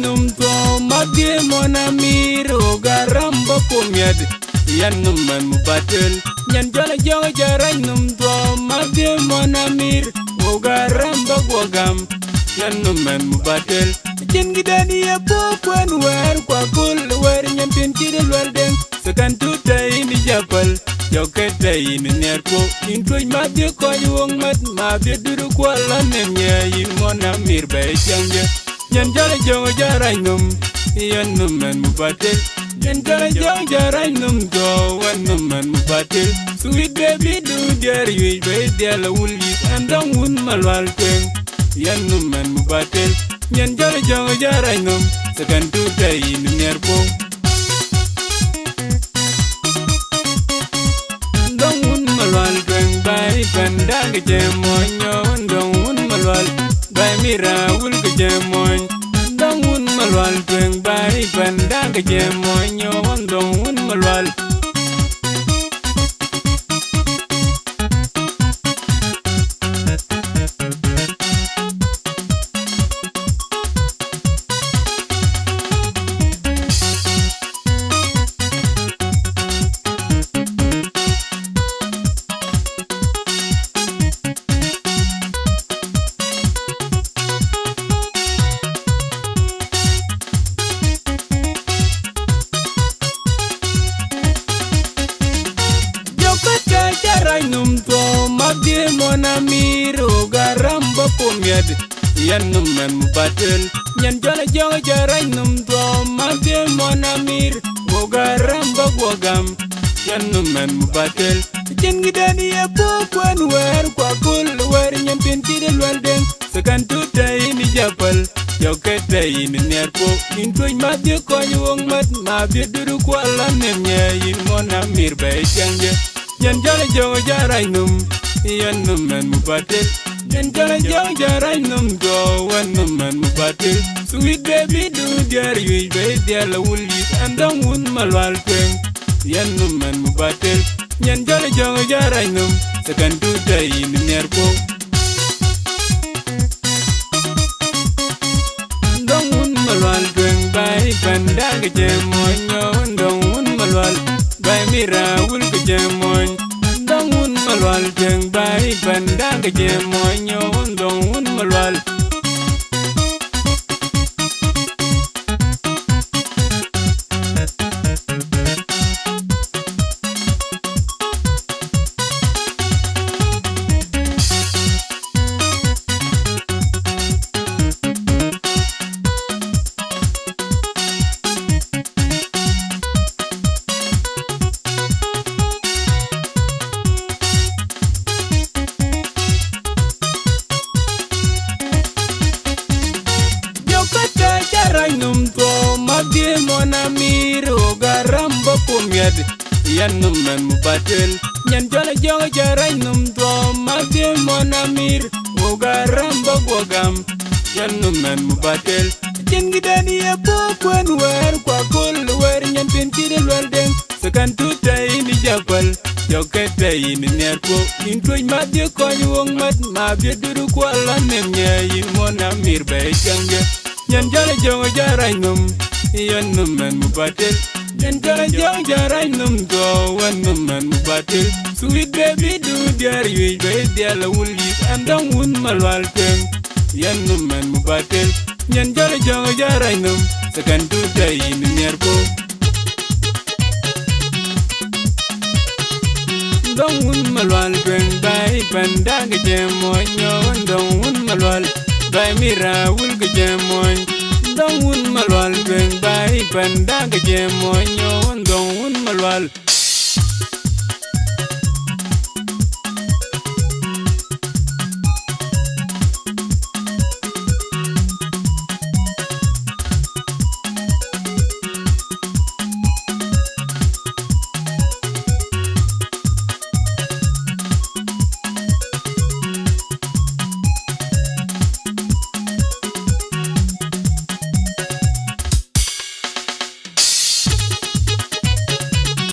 num to madie mona miro garamba pomiad yan num man mubatel nyan jala jaga jaray num to madie mona mir o garamba gwagam yan num man mubatel jen gidani ya pokwan wer kwa kul wer nyan pin kidel welden sekan tutai ni japal joketa ini nerpo intuj madie koyuong mat mabie duru kwala nemye yin mona mir bay changje nyan jala jaga jaray num yan num man mubatel nyan jala jaga jaray num to wan num man mubatel sweet baby do der you bay der la wuli andang un malwal tweng yan num man mubatel nyan jala jaga jaray num sekan tutai ini nerpo bay pandag jemonyo ndong malwal bay mira wul ke jemoy ndong malwal tweng bay pandag jemonyo ndong malwal num to madie mona miro garamba pomiad yan num man mubatel nyan jala jaga jaray num to madie mona mir o garamba gwagam yan num man mubatel jen gidani ya pokwan wer kwa kul wer nyan pin kidel welden sekan tutai ni japal joketa ini nerpo intuj madie koyuong mat mabie duru kwala nemye yin mona mir bay changje yan jala jaga jaray num yan num man mubatel yan jala jaga jaray num go wan num man mubatel sweet baby do der you bay der la wuli andang un malwal tweng yan num man mubatel yan jala jaga jaray num sekan tutai ini nerpo ndong un malwal tweng bay pandag jemonyo ndong un malwal bay mira wul ke jemoy ndong un malwal tweng bay pandag jemonyo ndong un malwal num to madie mona miro garamba pomiad yan num man mubatel nyan jala jaga jaray num to madie mona mir o garamba gwagam yan num man mubatel jen gidani ya pokwan wer kwa kul wer nyan pin kidel welden sekan tutai ni japal joketa ini nerpo intuj madie koyuong mat mabie duru kwala nemye yin mona mir bay changje nyan jala jaga jaray num yan num man mubatel nyan jala jaga jaray num go wan num man mubatel sweet baby do der you bay der la wuli andang un malwal tweng yan num man mubatel nyan jala jaga jaray num sekan tutai ini nerpo ndong un malwal tweng bay pandag jemonyo ndong un malwal bay mira wul ke jemoy ndong un malwal tweng bay pandag jemonyo ndong un malwal